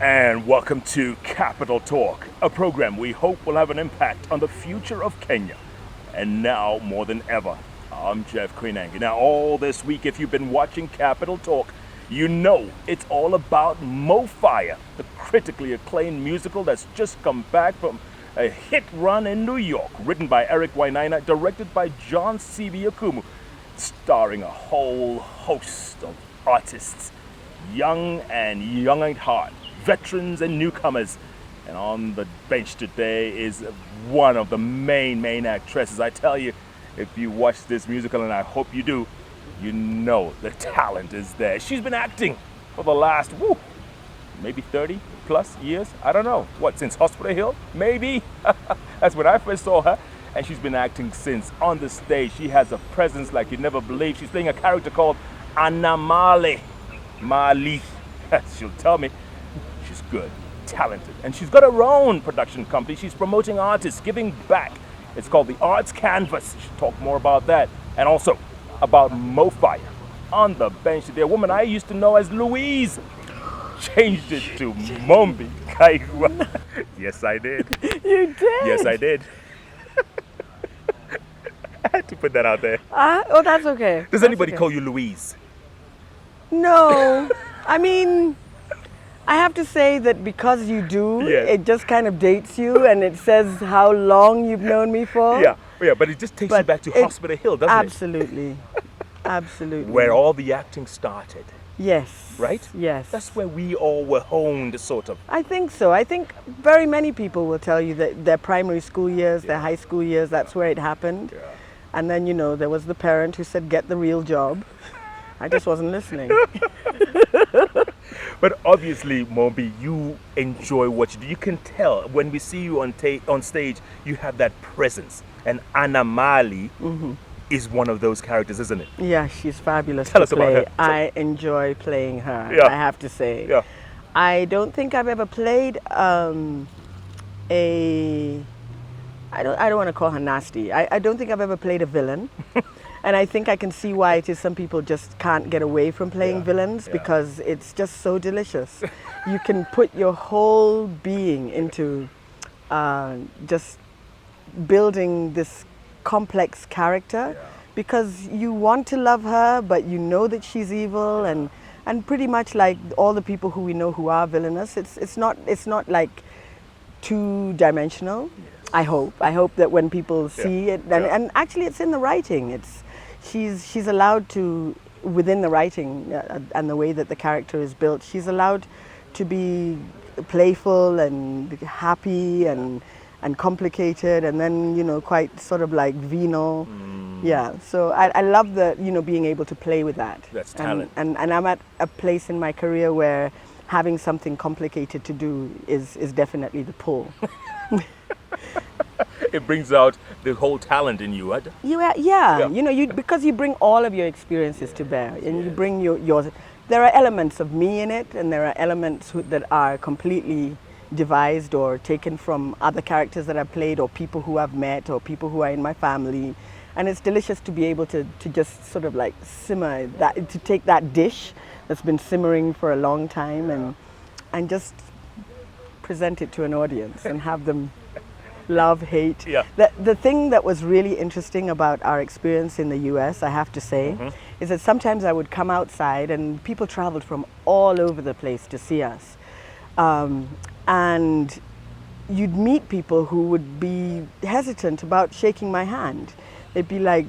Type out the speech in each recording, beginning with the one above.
And welcome to Capital Talk, a program we hope will have an impact on the future of Kenya. And now more than ever, I'm Jeff Koinange. Now all this week, if you've been watching Capital Talk, you know it's all about Mo Faya, the critically acclaimed musical that's just come back from a hit run in New York, written by Eric Wainaina, directed by John C.B. Okumu, starring a whole host of artists, young and young at heart, veterans and newcomers. And on the bench today is one of the main actresses. I tell you, if you watch this musical, and I hope you do, you know the talent is there. She's been acting for the last, maybe 30 plus years. I don't know. What, since Hospital Hill? Maybe. That's when I first saw her. And she's been acting since. On the stage, she has a presence like you'd never believe. She's playing a character called Anamale Mali. She'll tell me. She's good, talented, and she's got her own production company. She's promoting artists, giving back. It's called the Arts Canvas. She'll talk more about that, and also about Mo Faya. On the bench today, a woman I used to know as Louise changed it to Mumbi Kaigwa. Yes, I did. You did? Yes, I did. I had to put that out there. Oh, that's okay. Does anybody call you Louise? No. I mean, I have to say that because you do, it just kind of dates you and it says how long you've known me for. Yeah, but it just takes you back to Hospital Hill, doesn't absolutely. Absolutely. Where all the acting started. Yes. Right? Yes. That's where we all were honed, sort of. I think so. I think very many people will tell you that their primary school years, their high school years, that's where it happened. Yeah. And then, there was the parent who said, get the real job. I just wasn't listening. But obviously, Mombi, you enjoy what you do. You can tell when we see you on stage, you have that presence. And Anamali is one of those characters, isn't it? Yeah, she's fabulous Tell to us about play. her. I enjoy playing her, Yeah. I have to say. Yeah. I don't think I've ever played I don't want to call her nasty. I don't think I've ever played a villain. And I think I can see why it is some people just can't get away from playing villains because it's just so delicious. You can put your whole being into just building this complex character because you want to love her, but you know that she's evil and pretty much like all the people who we know who are villainous, it's not like two-dimensional. I hope that when people see it, and actually it's in the writing. She's allowed to, within the writing and the way that the character is built, she's allowed to be playful and happy and complicated, and then quite sort of like venal. Yeah, so I love being able to play with that. That's talent. And I'm at a place in my career where having something complicated to do is definitely the pull. It brings out the whole talent in you, right? Because you bring all of your experiences to bear, and you bring yours. There are elements of me in it, and there are elements that are completely devised or taken from other characters that I've played, or people who I've met, or people who are in my family. And it's delicious to be able to just sort of like simmer that, to take that dish that's been simmering for a long time and just present it to an audience and have them love, hate. Yeah. The thing that was really interesting about our experience in the US, I have to say, is that sometimes I would come outside and people traveled from all over the place to see us. And you'd meet people who would be hesitant about shaking my hand. They'd be like,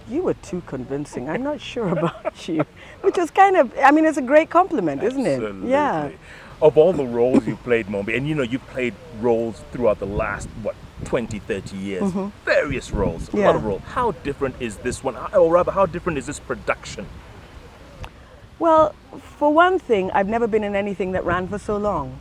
you were too convincing. I'm not sure about you. Which was kind of, it's a great compliment, isn't it? Absolutely. Yeah. Of all the roles you played, Mombi, and you've played roles throughout the last, 20, 30 years, various roles, a lot of roles. How different is this one, or rather, how different is this production? Well, for one thing, I've never been in anything that ran for so long.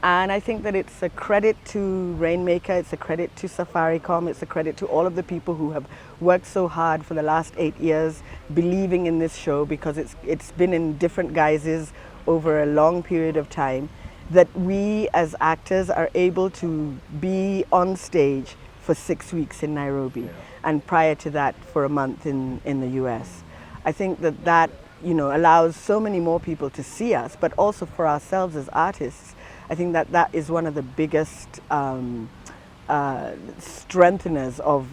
And I think that it's a credit to Rainmaker, it's a credit to Safaricom, it's a credit to all of the people who have worked so hard for the last 8 years, believing in this show, because it's been in different guises over a long period of time, that we as actors are able to be on stage for 6 weeks in Nairobi, and prior to that for a month in the US. I think that allows so many more people to see us, but also for ourselves as artists. I think that is one of the biggest strengtheners of,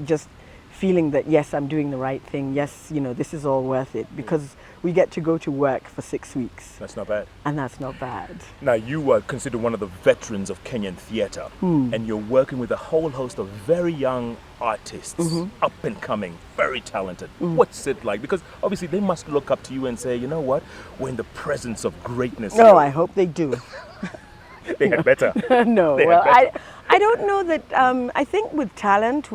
just feeling that, yes, I'm doing the right thing. Yes, this is all worth it, because we get to go to work for 6 weeks. That's not bad. And that's not bad. Now, you are considered one of the veterans of Kenyan theatre, and you're working with a whole host of very young artists, up and coming, very talented. What's it like? Because obviously they must look up to you and say, you know what, we're in the presence of greatness. No, I hope they do. They had better. No, They had well, better. I don't know that, I think with talent,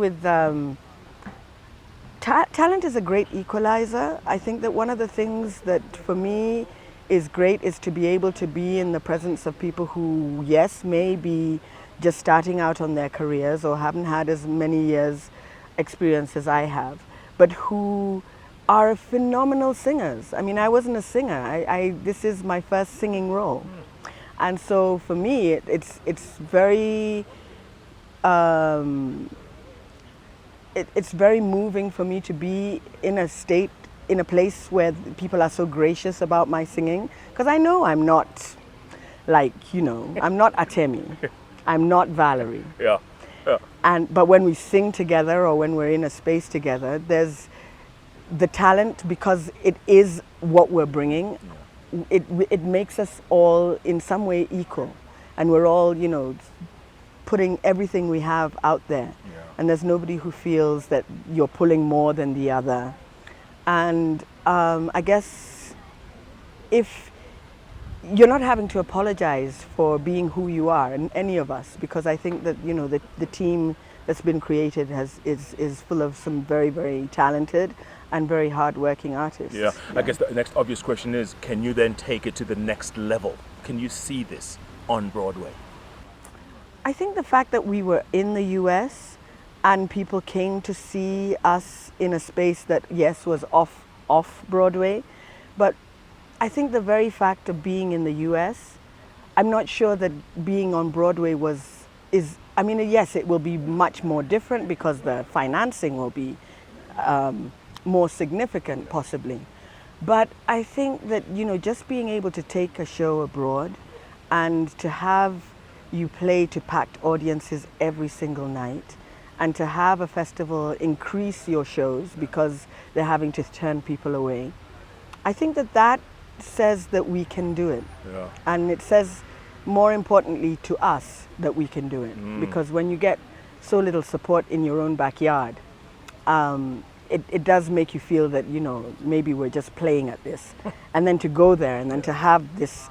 talent is a great equalizer. I think that one of the things that for me is great is to be able to be in the presence of people who, yes, may be just starting out on their careers or haven't had as many years experience as I have, but who are phenomenal singers. I mean, I wasn't a singer. This is my first singing role. And so for me, it's very it's very moving for me to be in a place where people are so gracious about my singing, because I know I'm not I'm not Atemi, I'm not Valerie. Yeah. But when we sing together or when we're in a space together, there's the talent, because it is what we're bringing. It makes us all in some way equal, and we're all putting everything we have out there. And there's nobody who feels that you're pulling more than the other. And I guess if you're not having to apologize for being who you are, and any of us, because I think that the team that's been created is full of some very, very talented and very hardworking artists. Yeah. I guess the next obvious question is, can you then take it to the next level? Can you see this on Broadway? I think the fact that we were in the US and people came to see us in a space that, yes, was off Broadway, but I think the very fact of being in the US, I'm not sure that being on Broadway yes, it will be much more different because the financing will be more significant possibly. But I think that, just being able to take a show abroad and to have you play to packed audiences every single night, and to have a festival increase your shows because they're having to turn people away, I think that says that we can do it. Yeah. And it says, more importantly, to us that we can do it. Because when you get so little support in your own backyard, it does make you feel that, maybe we're just playing at this. And then to go there and then to have this,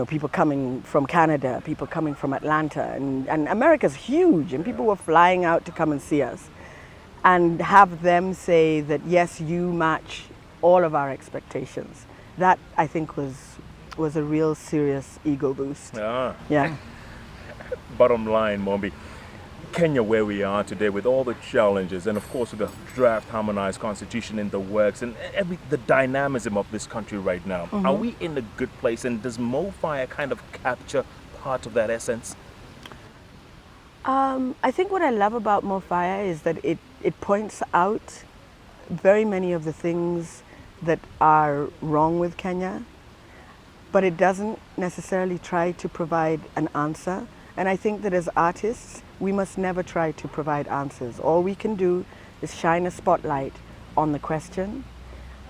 people coming from Canada, people coming from Atlanta, and America's huge, and people were flying out to come and see us. And have them say that, yes, you match all of our expectations. That, I think, was a real serious ego boost. Yeah. Bottom line, Mumbi, Kenya, where we are today, with all the challenges, and of course with the draft harmonized constitution in the works, and the dynamism of this country right now, are we in a good place? And does Mo Faya kind of capture part of that essence? I think what I love about Mo Faya is that it points out very many of the things that are wrong with Kenya, but it doesn't necessarily try to provide an answer. And I think that as artists, we must never try to provide answers. All we can do is shine a spotlight on the question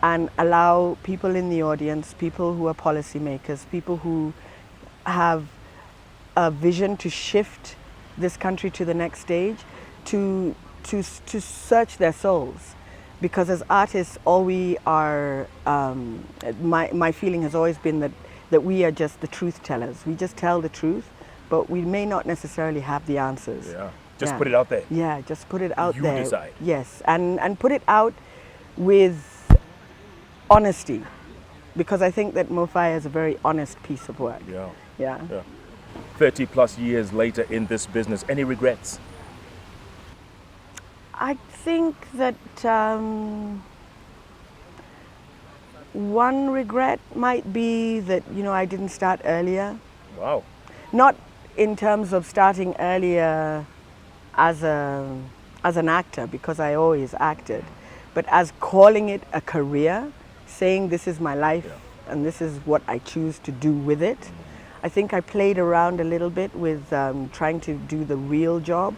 and allow people in the audience, people who are policymakers, people who have a vision to shift this country to the next stage, to search their souls. Because as artists, all we are, my feeling has always been that we are just the truth tellers. We just tell the truth, but we may not necessarily have the answers. Yeah. Just put it out there. Yeah, just put it out there. You decide. Yes, and put it out with honesty, because I think that Mo Faya is a very honest piece of work. Yeah. 30 plus years later in this business, any regrets? I think that one regret might be that, I didn't start earlier. Wow. Not in terms of starting earlier as an actor, because I always acted, but as calling it a career saying this is my life and this is what I choose to do with it. I think I played around a little bit with trying to do the real job.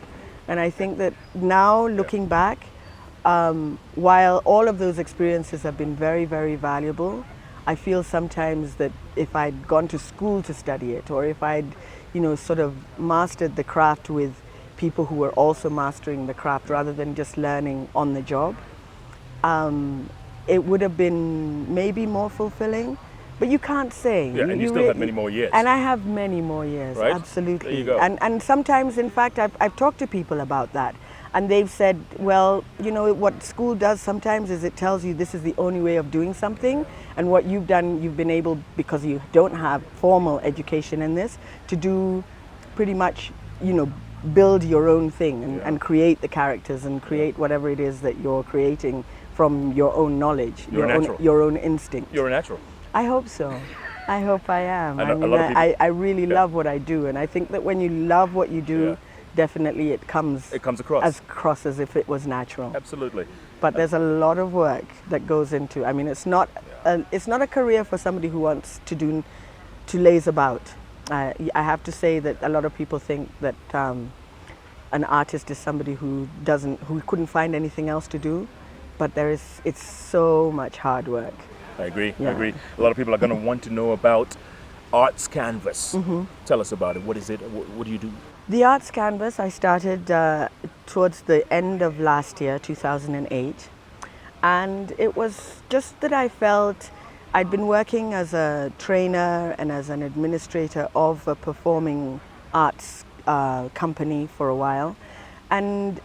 And I think that now looking back, while all of those experiences have been very, very valuable, I feel sometimes that if I'd gone to school to study it, or if I'd, sort of mastered the craft with people who were also mastering the craft rather than just learning on the job, it would have been maybe more fulfilling. But you can't say. Yeah, and you still have many more years. And I have many more years, right? Absolutely. There you go. And sometimes, in fact, I've talked to people about that. And they've said, well, what school does sometimes is it tells you this is the only way of doing something. And what you've done, you've been able, because you don't have formal education in this, to do pretty much, build your own thing and create the characters and create whatever it is that you're creating from your own knowledge, your own instinct. You're a natural. I hope so. I hope I am. I really love what I do, and I think that when you love what you do, definitely it comes across as if it was natural. Absolutely. But there's a lot of work that goes into. I mean, it's not a career for somebody who wants to laze about. I have to say that a lot of people think that an artist is somebody who couldn't find anything else to do, but it's so much hard work. I agree. A lot of people are going to want to know about Arts Canvas. Tell us about it. What is it? What do you do? The Arts Canvas, I started towards the end of last year, 2008. And it was just that I felt I'd been working as a trainer and as an administrator of a performing arts company for a while. And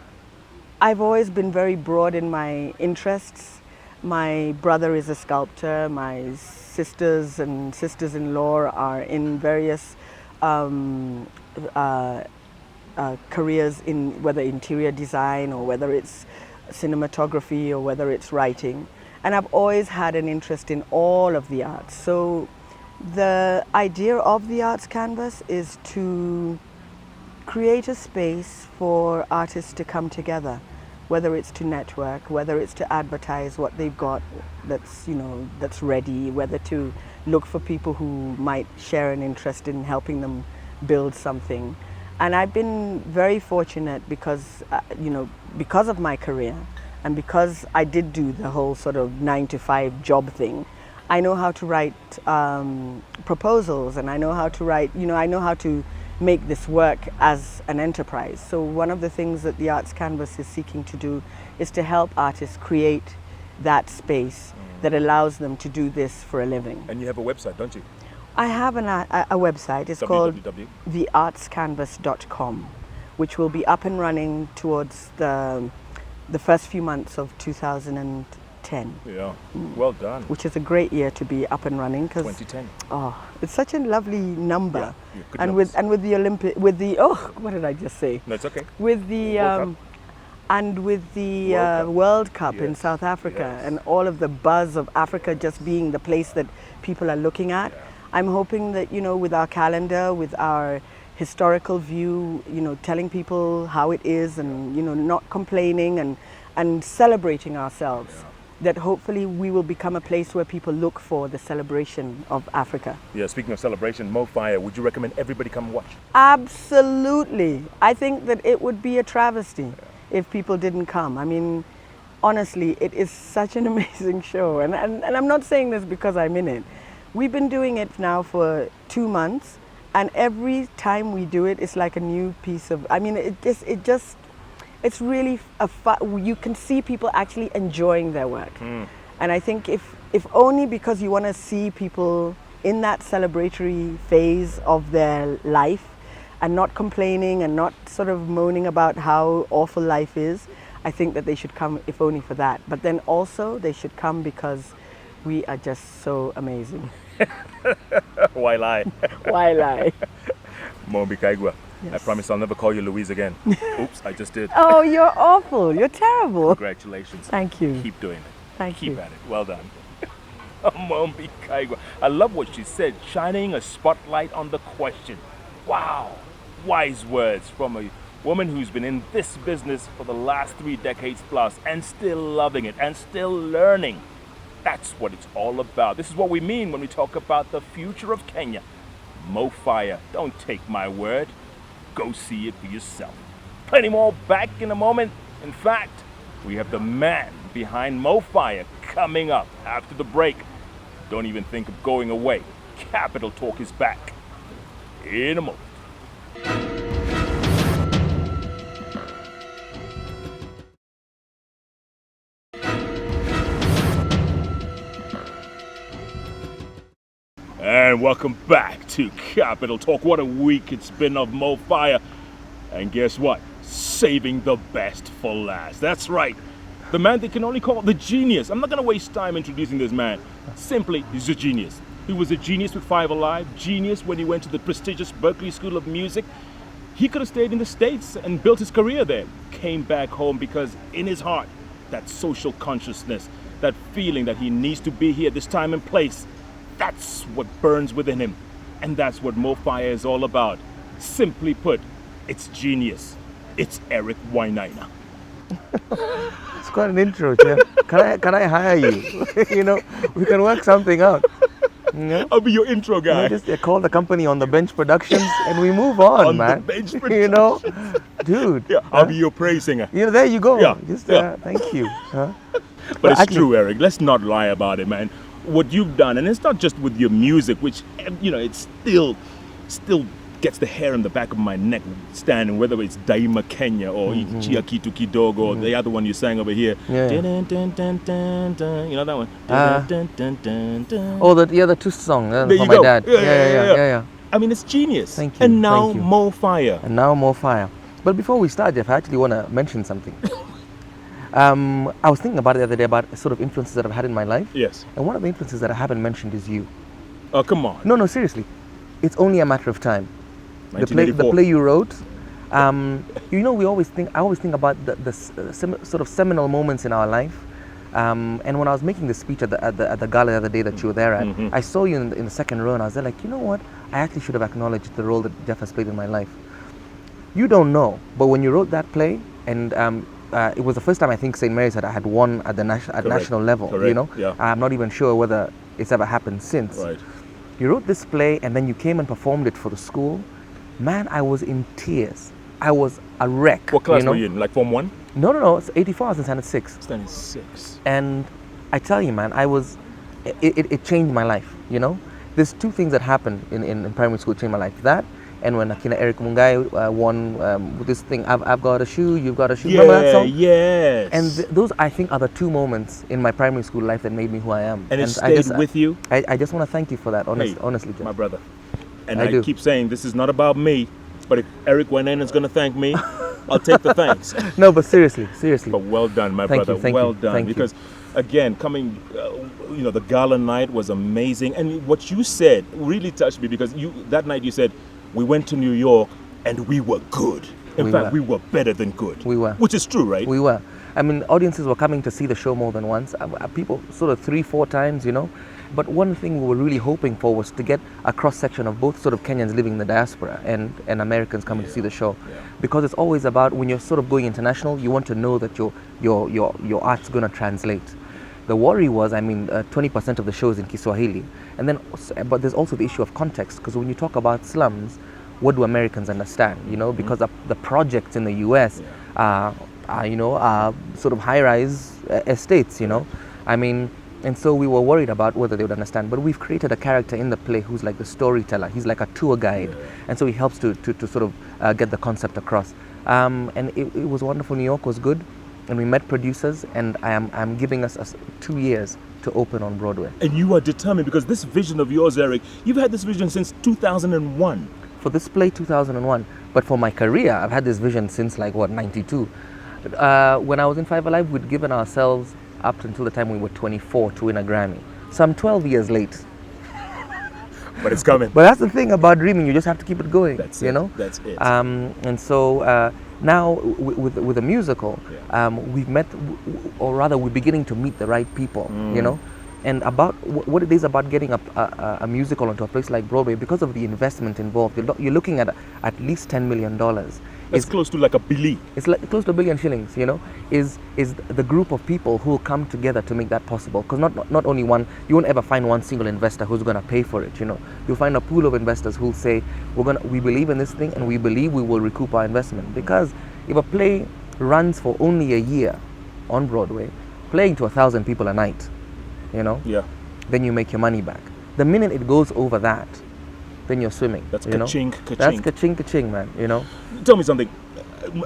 I've always been very broad in my interests. My brother is a sculptor. My sisters and sisters-in-law are in various careers in whether interior design or whether it's cinematography or whether it's writing. And I've always had an interest in all of the arts. So the idea of the Arts Canvas is to create a space for artists to come together, whether it's to network, whether it's to advertise what they've got that's ready, whether to look for people who might share an interest in helping them build something. And I've been very fortunate because of my career and because I did do the whole sort of 9-to-5 job thing. I know how to write proposals, and I know how to write, I know how to make this work as an enterprise. So one of the things that the Arts Canvas is seeking to do is to help artists create that space that allows them to do this for a living. And you have a website, don't you? I have a website. It's called theartscanvas.com, which will be up and running towards the first few months of 2010. Yeah, well done. Which is a great year to be up and running, because 2010. Oh, it's such a lovely number. Yeah, good and numbers. with the Olympic, what did I just say? No, it's okay. With the World Cup in South Africa, and all of the buzz of Africa just being the place that people are looking at. I'm hoping that, with our calendar, with our historical view, telling people how it is and, not complaining and celebrating ourselves, that hopefully we will become a place where people look for the celebration of Africa. Yeah, speaking of celebration, Mo Faya, would you recommend everybody come watch? Absolutely. I think that it would be a travesty if people didn't come. I mean, honestly, it is such an amazing show. And I'm not saying this because I'm in it. We've been doing it now for 2 months, and every time we do it, it's like a new piece of, it's really you can see people actually enjoying their work. And I think if only because you want to see people in that celebratory phase of their life and not complaining and not sort of moaning about how awful life is, I think that they should come if only for that. But then also they should come because we are just so amazing. Why lie? Why lie? Mumbi Kaigwa. Yes. I promise I'll never call you Louise again. Oops, I just did. Oh, you're awful. You're terrible. Congratulations. Thank you. Keep doing it. Thank you. Keep at it. Well done. Mumbi Kaigwa. I love what she said, shining a spotlight on the question. Wow. Wise words from a woman who's been in this business for the last 3 decades plus and still loving it and still learning. That's what it's all about. This is what we mean when we talk about the future of Kenya. Mo Faya, don't take my word. Go see it for yourself. Plenty more back in a moment. In fact, we have the man behind Mo Faya coming up after the break. Don't even think of going away. Capital Talk is back in a moment. And welcome back to Capital Talk. What a week it's been of Mo Faya. And guess what? Saving the best for last. That's right. The man they can only call the genius. I'm not going to waste time introducing this man. Simply, he's a genius. He was a genius with Five Alive, genius when he went to the prestigious Berklee School of Music. He could have stayed in the States and built his career there. Came back home because in his heart, that social consciousness, that feeling that he needs to be here at this time and place, that's what burns within him. And that's what Mo Faya is all about. Simply put, it's genius. It's Eric Wainaina. It's quite an intro, Jeff. Can I hire you? We can work something out. I'll be your intro guy. Just call the company On the Bench Productions and we move on, man. On the Bench Productions. Dude. Yeah, I'll be your praise singer. There you go. Yeah. Thank you. But it's true, Eric. Let's not lie about it, man. What you've done, and it's not just with your music, which, it still gets the hair on the back of my neck standing, whether it's Daima Kenya or Chia Kitu Kidogo or the other one you sang over here. Yeah. Dun, dun, dun, dun, dun, you know that one? Oh, the other two songs There from you my go. dad. Yeah. I mean, it's genius. Thank you. And now Thank you. Mo Faya. And now Mo Faya. But before we start, Jeff, I actually want to mention something. I was thinking about it the other day about sort of influences that I've had in my life. Yes. And one of the influences that I haven't mentioned is you. Oh, come on. No, seriously. It's only a matter of time. The 1984. play you wrote. I always think about the sort of seminal moments in our life. And when I was making the speech at the gala the other day that you were there at, I saw you in the second row, and I was there like, you know what? I actually should have acknowledged the role that Jeff has played in my life. You don't know, but when you wrote that play, and it was the first time I think St. Mary's had won at the national level. Correct. Yeah. I'm not even sure whether it's ever happened since. Right. You wrote this play, and then you came and performed it for the school. Man, I was in tears. I was a wreck. What class were you in? Like Form 1? No. It's 84. I was in Standard 6. Standard 6. And I tell you, man, it changed my life, There's two things that happened in primary school changed my life. That, and when Eric Wainaina won with this thing, I've got a shoe, you've got a shoe. Remember that song? Yes. And those, I think, are the two moments in my primary school life that made me who I am. And it stayed with you? I just want to thank you for that, honestly, Jeff. My brother. And I do. keep saying, this is not about me, but if Eric Wainaina is going to thank me, I'll take the thanks. No, but seriously. But well done, my Thank brother. you, thank well you, done. thank you. Because, again, coming, the gala night was amazing. And what you said really touched me because that night you said, we went to New York and we were good. In fact, we were better than good. We were. Which is true, right? We were. I mean, audiences were coming to see the show more than once. People sort of 3-4 times, But one thing we were really hoping for was to get a cross-section of both sort of Kenyans living in the diaspora and Americans coming to see the show. Yeah. Because it's always about, when you're sort of going international, you want to know that your art's going to translate. The worry was, 20% of the show is in Kiswahili. But there's also the issue of context, because when you talk about slums, what do Americans understand? Because the projects in the US are sort of high-rise estates, And so we were worried about whether they would understand. But we've created a character in the play who's like the storyteller. He's like a tour guide. Yeah. And so he helps to sort of get the concept across. And it was wonderful. New York was good. And we met producers. And I'm giving us 2 years to open on Broadway. And you are determined, because this vision of yours, Eric, you've had this vision since 2001. For this play, 2001. But for my career, I've had this vision since 92. When I was in Five Alive, we'd given ourselves up until the time we were 24 to win a Grammy. So I'm 12 years late. But it's coming. But that's the thing about dreaming, you just have to keep it going. That's it. That's it. And so now with a musical, we've met, or rather we're beginning to meet the right people, And about what it is about getting a musical onto a place like Broadway, because of the investment involved, you're looking at least $10 million. It's close to like a billy. It's like close to $1 billion shillings, you know, is the group of people who will come together to make that possible. Because not only one, you won't ever find one single investor who's going to pay for it, you know. You'll find a pool of investors who'll say, we believe in this thing and we believe we will recoup our investment. Because if a play runs for only a year on Broadway, playing to 1,000 people a night, you know, then you make your money back. The minute it goes over that, then you're swimming. That's ka-ching, ka-ching. That's ka-ching, ka-ching, man, you know. Tell me something.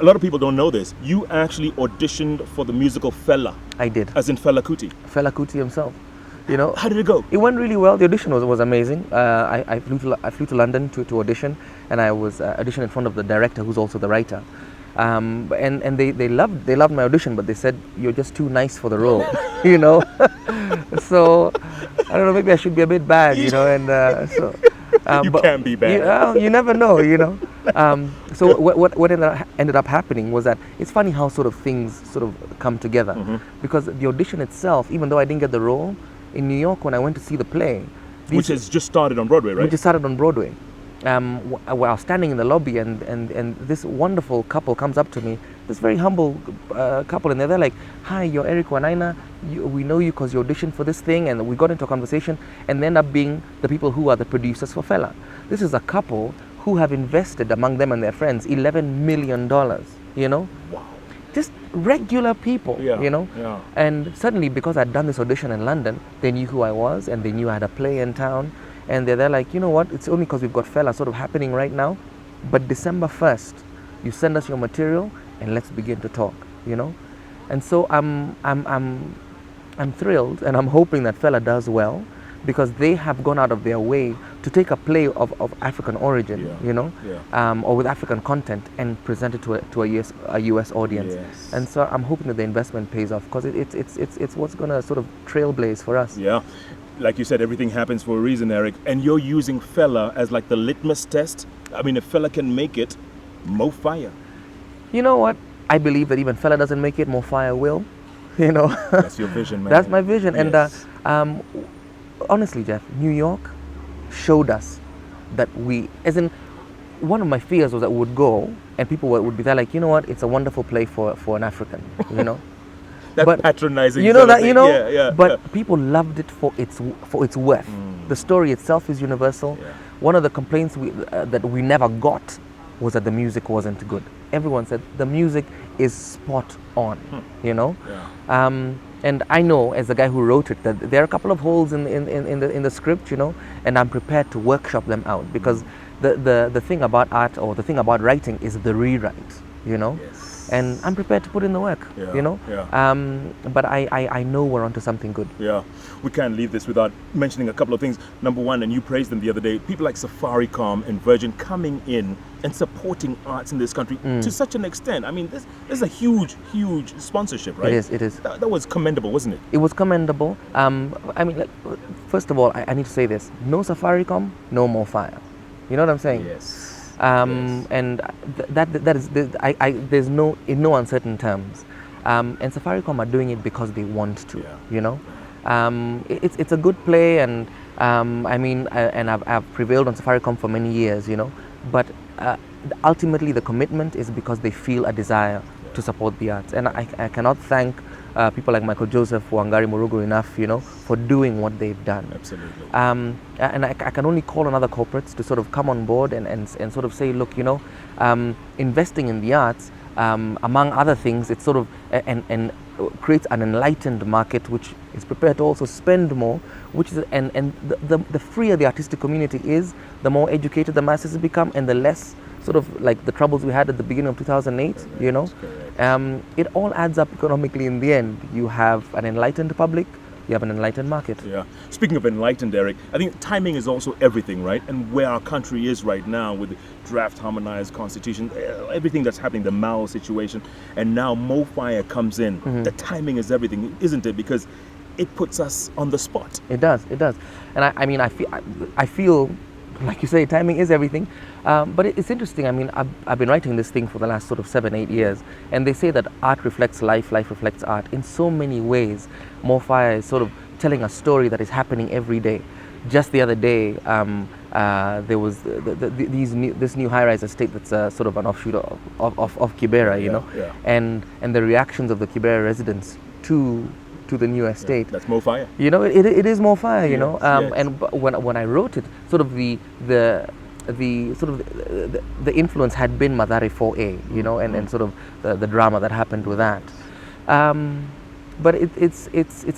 A lot of people don't know this. You actually auditioned for the musical Fela. I did. As in Fela Kuti. Fela Kuti himself. You know. How did it go? It went really well. The audition was amazing. I flew to London to audition, and I was auditioning in front of the director, who's also the writer. And they loved my audition, but they said you're just too nice for the role, you know. So I don't know, maybe I should be a bit bad, you know. And so you can be bad. You never know, you know. So what ended up happening was that it's funny how sort of things sort of come together, because the audition itself, even though I didn't get the role, in New York when I went to see the play, which has just started on Broadway, right? Which just started on Broadway. I was standing in the lobby, and this wonderful couple comes up to me, this very humble couple, and they're like, "Hi, you're Eric Wainaina. We know you because you auditioned for this thing," and we got into a conversation, and they end up being the people who are the producers for Fela. This is a couple who have invested among them and their friends $11 million, you know? Wow. Just regular people, you know? Yeah. And suddenly, because I'd done this audition in London, they knew who I was, and they knew I had a play in town. And they're like, you know what, it's only because we've got Fela sort of happening right now, but December 1st, you send us your material and let's begin to talk, you know? And so I'm thrilled, and I'm hoping that Fela does well, because they have gone out of their way to take a play of African origin, you know, or with African content, and present it to a US audience. Yes. And so I'm hoping that the investment pays off, because it's what's going to sort of trailblaze for us. Yeah. Like you said, everything happens for a reason, Eric. And you're using Fela as like the litmus test. I mean, if Fela can make it, Mo Faya. You know what? I believe that even Fela doesn't make it, Mo Faya will. You know. That's your vision, man. That's my vision. Yes. And honestly, Jeff, New York showed us that as in, one of my fears was that we would go and people would be there like, you know what? It's a wonderful play for an African. You know. That patronizing, you know, that you know, yeah. But people loved it for its worth. The story itself is universal. Yeah. One of the complaints that we never got was that the music wasn't good. Everyone said the music is spot on. You know, and I know, as the guy who wrote it, that there are a couple of holes in the script, you know, and I'm prepared to workshop them out, because the thing about art, or the thing about writing, is the rewrite. You know. Yes. And I'm prepared to put in the work, you know. But I know we're onto something good. Yeah, we can't leave this without mentioning a couple of things. Number one, and you praised them the other day, people like Safaricom and Virgin coming in and supporting arts in this country to such an extent. I mean, this is a huge sponsorship, right? It is. That was commendable, wasn't it? It was commendable. I mean, like, first of all, I need to say this: no Safaricom, no Mo Faya. You know what I'm saying? Yes. And that is, there's no, in no uncertain terms, and Safaricom are doing it because they want to, you know. It's a good play, and I mean, and I've prevailed on Safaricom for many years, you know, but ultimately the commitment is because they feel a desire to support the arts, and I cannot thank people like Michael Joseph, Wangari Murugu enough, you know, for doing what they've done. Absolutely. And I can only call on other corporates to sort of come on board and sort of say, look, you know, investing in the arts, among other things, it's sort of and creates an enlightened market which is prepared to also spend more, which is and the freer the artistic community is, the more educated the masses become, and the less sort of like the troubles we had at the beginning of 2008, you know. It all adds up economically in the end. You have an enlightened public, you have an enlightened market. Yeah. Speaking of enlightened, Eric, I think timing is also everything, right? And where our country is right now with the draft harmonized constitution, everything that's happening, the Mao situation, and now Mo Faya comes in. The timing is everything, isn't it? Because it puts us on the spot. It does. And I feel like you say, timing is everything. But it's interesting. I mean, I've been writing this thing for the last sort of 7-8 years, and they say that art reflects life, life reflects art. In so many ways, Mo Faya is sort of telling a story that is happening every day. Just the other day, there was this new high-rise estate that's sort of an offshoot of Kibera, you know, and the reactions of the Kibera residents to the new estate. That's Mo Faya. You know, it is Mo Faya, you know, yes. and when I wrote it, sort of the influence had been Madare 4A, you know, and sort of the drama that happened with that. But it's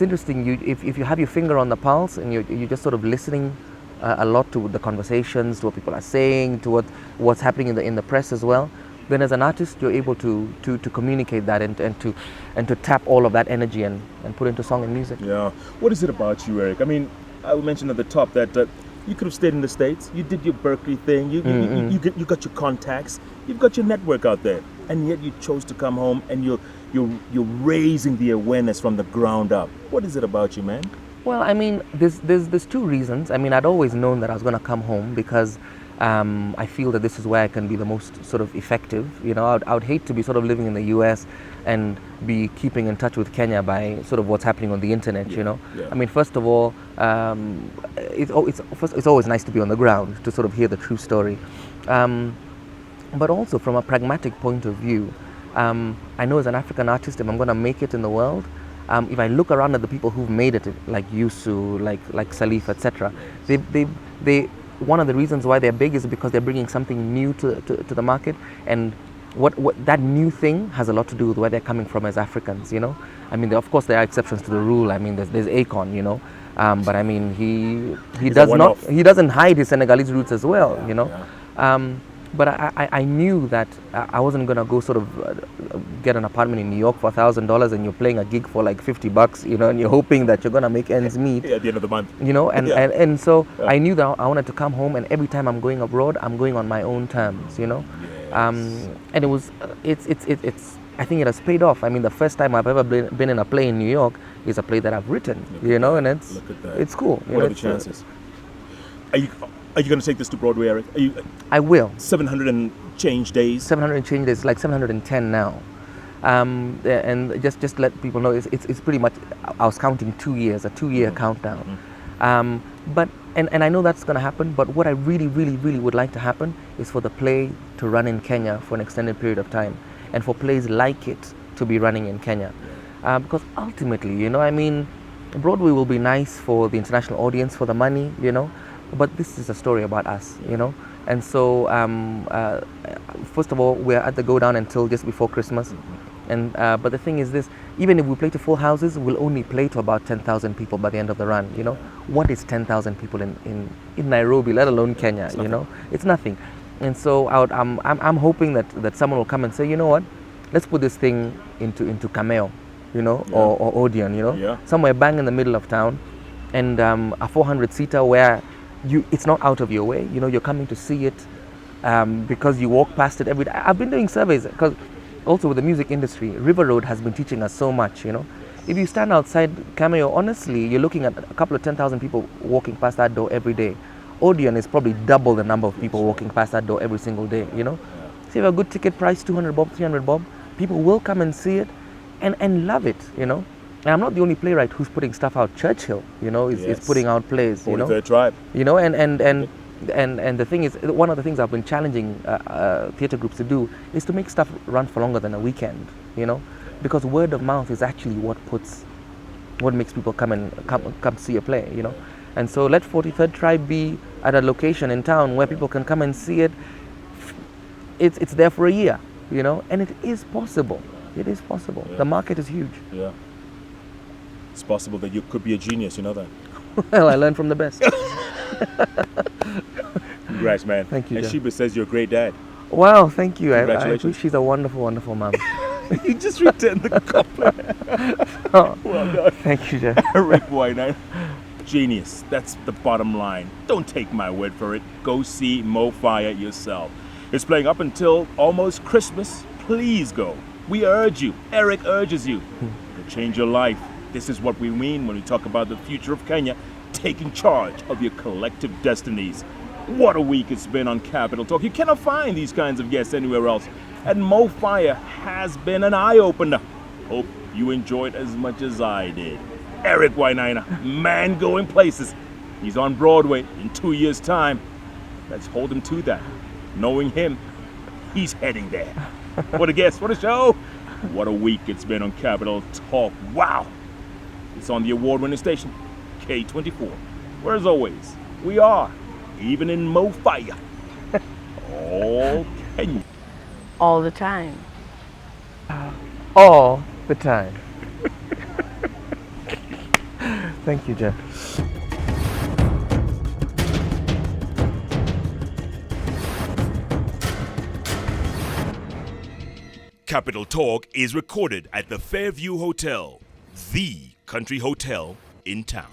interesting. If you have your finger on the pulse and you're just sort of listening a lot to the conversations, to what people are saying, to what's happening in the press as well, then as an artist you're able to communicate that and to tap all of that energy and put into song and music. Yeah. What is it about you, Eric? I mean, I mentioned at the top that you could have stayed in the States. You did your Berkeley thing. You got your contacts. You've got your network out there, and yet you chose to come home and you're raising the awareness from the ground up. What is it about you, man? Well, I mean, there's two reasons. I mean, I'd always known that I was going to come home because I feel that this is where I can be the most sort of effective. You know, I would hate to be sort of living in the US and be keeping in touch with Kenya by sort of what's happening on the internet, you know. I mean, first of all, it's always nice to be on the ground to sort of hear the true story. But also from a pragmatic point of view, I know as an African artist, if I'm going to make it in the world, if I look around at the people who've made it, like Yusu, like Salif, etc., they one of the reasons why they're big is because they're bringing something new to the market, and what that new thing has a lot to do with where they're coming from as Africans, you know. I mean, of course there are exceptions to the rule. I mean, there's Akon, you know, but I mean he doesn't hide his Senegalese roots as well, you know. But I knew that I wasn't gonna go sort of get an apartment in New York for $1,000 and you're playing a gig for like $50, you know, and you're hoping that you're gonna make ends meet at the end of the month, you know. And so I knew that I wanted to come home, and every time I'm going abroad, I'm going on my own terms, you know. And it's I think it has paid off. I mean, the first time I've ever been in a play in New York is a play that I've written, you know, and it's cool. What are the chances? Are you going to take this to Broadway, Eric? I will. 700 and change days. 700 and change days, like 710 now. And just let people know, it's pretty much, I was counting 2 years, a 2-year countdown. But I know that's going to happen, but what I really would like to happen is for the play to run in Kenya for an extended period of time, and for plays like it to be running in Kenya. Because ultimately, you know, I mean, Broadway will be nice for the international audience, for the money, you know, but this is a story about us, you know. And so, first of all, we're at the go down until just before Christmas. And but the thing is this, even if we play to full houses, we'll only play to about 10,000 people by the end of the run, you know. What is 10,000 people in Nairobi, let alone Kenya, you know? It's nothing. And so I'm hoping that someone will come and say, you know what, let's put this thing into Cameo, you know, or Odeon, you know, somewhere bang in the middle of town, and a 400-seater where it's not out of your way, you know, you're coming to see it because you walk past it every day. I've been doing surveys, because also with the music industry, River Road has been teaching us so much, you know. If you stand outside Cameo, honestly, you're looking at a couple of 10,000 people walking past that door every day. Odeon is probably double the number of people walking past that door every single day, you know. So if you have a good ticket price, 200 bob, 300 bob, people will come and see it and love it, you know. And I'm not the only playwright who's putting stuff out. Churchill, you know, is putting out plays, you know. 43rd Tribe. You know, and the thing is, one of the things I've been challenging theatre groups to do is to make stuff run for longer than a weekend, you know, because word of mouth is actually what makes people come see a play, you know. And so let 43rd Tribe be at a location in town where people can come and see it. It's there for a year, you know, and it is possible. It is possible. The market is huge. Yeah. It's possible that you could be a genius, you know that. Well, I learned from the best. Congrats, man. Thank you, And Jeff. Sheba says you're a great dad. Wow, thank you. Congratulations. She's a wonderful, wonderful mom. You just returned the compliment. Oh, Well done. thank you, Jeff. Eric Wainaina. Genius. That's the bottom line. Don't take my word for it. Go see Mo Faya yourself. It's playing up until almost Christmas. Please go. We urge you. Eric urges you to change your life. This is what we mean when we talk about the future of Kenya, taking charge of your collective destinies. What a week it's been on Capital Talk. You cannot find these kinds of guests anywhere else. And Mo Faya has been an eye-opener. Hope you enjoyed as much as I did. Eric Wainaina, man going places. He's on Broadway in 2 years' time. Let's hold him to that. Knowing him, he's heading there. What a guest, what a show. What a week it's been on Capital Talk. Wow. It's on the award-winning station, K24. Where as always, we are, even in Mo Faya, all Kenyan. All the time. All the time. Thank you, Jeff. Capital Talk is recorded at the Fairview Hotel, the country hotel in town.